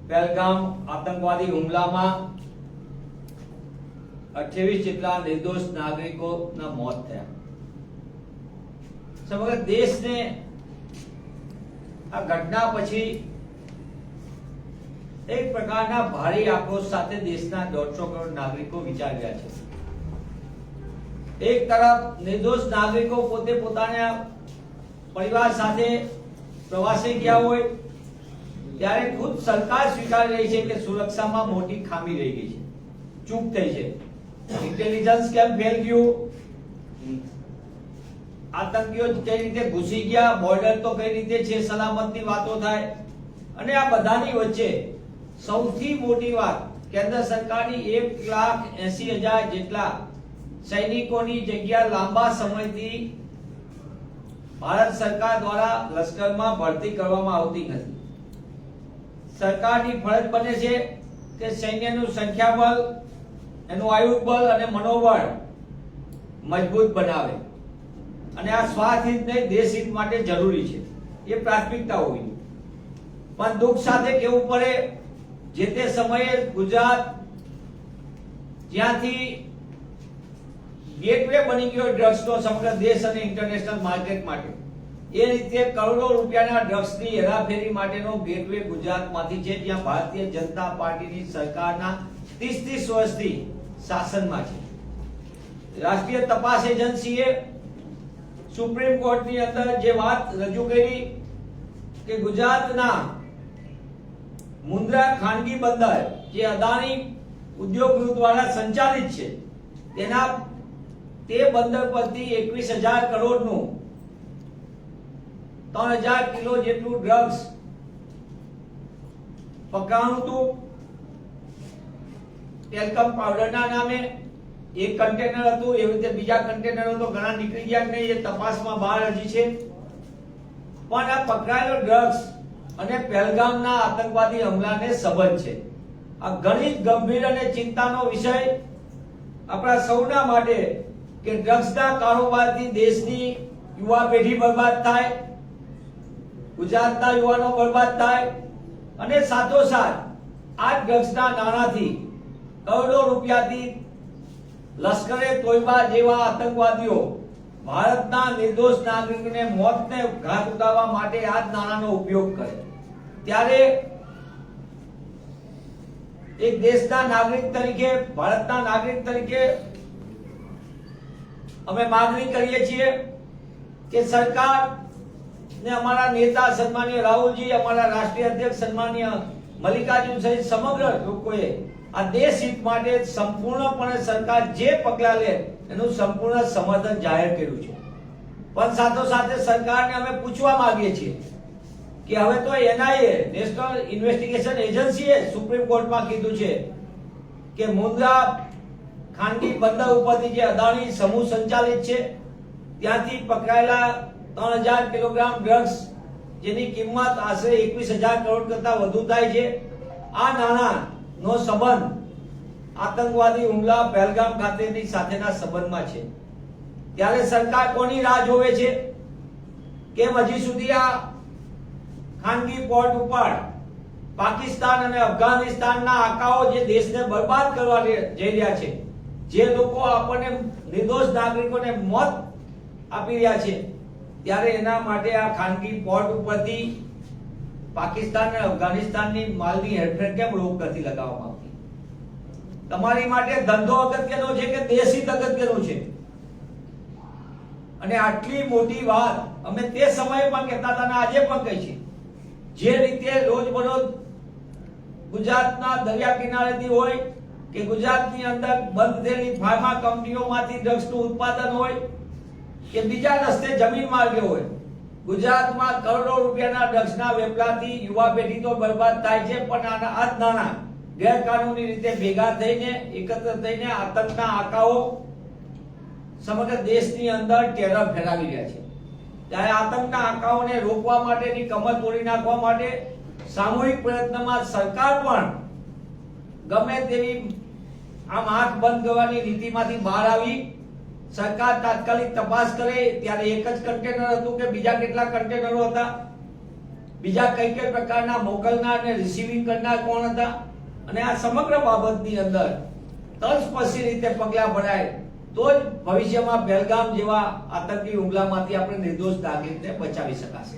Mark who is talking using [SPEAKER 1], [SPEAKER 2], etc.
[SPEAKER 1] પહેલગામ આતંકવાદી હુમલામાં 28 જેટલા નિર્દોષ નાગરિકોના મોત થયા. સમગ્ર દેશને આ ઘટના પછી એક પ્રકારના ભારે આક્રોશ સાથે દેશના 150 કરોડ નાગરિકો વિચાર રહ્યા છે. એક તરફ નિર્દોષ નાગરિકો પોતે પોતાના પરિવાર સાથે પ્રવાસે ગયા હોય ત્યારે ખુદ સરકાર સ્વીકારી રહી છે કે સુરક્ષામાં મોટી ખામી રહી ગઈ છે, ચૂક થઈ છે. ઇન્ટેલિજન્સ કેમ ફેલ ગયું, આતંકીઓ કઈ રીતે ઘૂસી ગયા, બોર્ડર તો કઈ રીતે છે, સલામતની વાતો થાય. અને આ બધાની વચ્ચે સૌથી મોટી વાત, કેન્દ્ર સરકારની 1,80,000 જેટલા સૈનિકોની જગ્યા લાંબા સમયથી ભારત સરકાર દ્વારા લશ્કરમાં ભરતી કરવામાં આવતી નથી. સરકારની ફરજ બને છે કે સૈન્યનું સંખ્યાબળ, એનું આયુધ બળ અને મનોબળ મજબૂત બનાવે. અને આ સ્વાર્થ હિત નહીં, દેશ હિત માટે જરૂરી છે, એ પ્રાથમિકતા હોવી. પણ દુઃખ સાથે કહેવું પડે, જે તે સમયે ગુજરાત જ્યાંથી ગેટવે બની ગયો ડ્રગ્સનો સમગ્ર દેશ અને ઇન્ટરનેશનલ માર્કેટ માટે, એ રીતે કરોડો રૂપિયાના ડ્રગ્સની હેરાફેરી માટેનો ગેટવે ગુજરાતમાંથી છે, જ્યાં ભારતીય જનતા પાર્ટીની સરકારના 30 વર્ષથી શાસનમાં છે. રાષ્ટ્રીય તપાસ એજન્સીએ સુપ્રીમ કોર્ટની અંદર જે વાત રજૂ કરી કે ગુજરાતના મુન્દ્રા ખાનગી બંદર જે અદાણી ઉદ્યોગ ગૃહ દ્વારા સંચાલિત છે, તે બંદર પરથી 21,000 કરોડનું 3,000 કિલો જેટલું ડ્રગ્સ પકડાણું હતું. ટેલ્કમ પાવડરના નામે એક કન્ટેનર હતું, એવી રીતે બીજા કન્ટેનરો તો ઘણા નીકળી ગયા કે નહીં, એ તપાસમાં બહાર હજી છે. પણ આ પકડાયેલો ડ્રગ્સ અને પહેલગામના આતંકવાદી હુમલાને સંબંધ છે. આ ઘણી જ ગંભીર અને ચિંતાનો વિષય આપણા સૌના માટે કે ડ્રગ્સના કારોબારથી દેશની યુવા પેઢી બરબાદ થાય, ગુજરાતના યુવાનો બરબાદ થાય, અને સાથોસાથ આ ડ્રગ્સના નાણાંથી કરોડો રૂપિયાથી લશ્કરે તોયબા જેવા આતંકવાદીઓ ભારતના નિર્દોષ નાગરિકોને મોતને ઘાટ ઉતારવા માટે આ જ નાણાંનો ઉપયોગ કરે. ત્યારે એક દેશના નાગરિક તરીકે, ભારતના નાગરિક તરીકે અમે માંગણી કરીએ છીએ કે સરકાર ને અમારા નેતા સન્માનીય રાહુલજી, અમારા રાષ્ટ્રીય અધ્યક્ષ સન્માનીય મલ્લિકાર્જુન સહિત સમગ્ર લોકોએ આ દેશ હિત માટે સંપૂર્ણપણે સરકાર જે પગલાં લે એનું સંપૂર્ણ સમર્થન જાહેર કર્યું છે. પણ સાથોસાથે સરકારને અમે પૂછવા માંગીએ છીએ કે હવે તો NIA, નેશનલ ઇન્વેસ્ટિગેશન એજન્સીએ સુપ્રીમ કોર્ટમાં કીધું છે કે મુન્દ્રા ખાનગી બંદર ઉપરથી જે અદાણી સમૂહ સંચાલિત છે, ત્યાંથી પકડાયેલા 3,000 કિલોગ્રામ ડ્રગ્સ, જેની કિંમત આશરે 21,000 કરોડ કરતા વધુ થાય છે, આ નાણાંનો સંબંધ આતંકવાદી હુમલા પહેલગામ ખાતેની સાથેના સંબંધમાં છે. ત્યારે સરકાર કોની રાહ જોવે છે? કેમ હજી સુધી આ ખાનગી પોર્ટ ઉપર પાકિસ્તાન અને અફઘાનિસ્તાનના આકાઓ જે દેશને બરબાદ કરવા જઈ રહ્યા છે, જે લોકો આપણને નિર્દોષ નાગરિકોને મોત આપી રહ્યા છે, ત્યારે એના માટે આ ખાનગી પોર્ટ ઉપરથી પાકિસ્તાન અને અફઘાનિસ્તાનની માલની હેરફેર કેમ રોક નથી લગાવવામાં આવતી? તમારી માટે ધંધો અગત્યનો છે કે દેશ હિત અગત્યનું છે? અને આટલી મોટી વાત અમે તે સમયે પણ કહેતા હતા અને આજે પણ કહી છે. જે રીતે રોજબરોજ ગુજરાતના દરિયા કિનારેથી હોય કે ગુજરાતની અંદર બંધ થયેલી ફાર્મા કંપનીઓમાંથી ડ્રગ્સનું ઉત્પાદન હોય કે બીજા રસ્તે જમીન માર્ગે હોય, ગુજરાતમાં કરોડો રૂપિયાના ડ્રગ્સના વેપલાથી યુવા પેઢી તો બરબાદ થાય છે. પણ આ જ નાણાં ગેરકાનૂની રીતે ભેગા થઈને, એકત્ર થઈને આતંકના આકાઓ સમગ્ર દેશની અંદર ટેરર ફેલાવી રહ્યા છે. ત્યારે આતંકના આકાઓને રોકવા માટેની કમર તોડી નાખવા માટે સામૂહિક પ્રયત્નમાં સરકાર પણ ગમે તેવી આમ આંખ બંધ કરવાની નીતિમાંથી બહાર આવી સરકાર તાત્કાલિક તપાસ કરે. ત્યારે એક જ કન્ટેનર હતું કે બીજા કેટલા કન્ટેનરો હતા? બીજા કઈ કઈ પ્રકારના મોકલનાર અને રિસીવિંગ કરનાર કોણ હતા, અને આ સમગ્ર બાબતની અંદર તલસ્પર્શી રીતે પગલાં ભરાય તો જ ભવિષ્યમાં પહેલગામ જેવા આતંકી હુમલામાંથી આપણે નિર્દોષ નાગરિકને બચાવી શકાશે.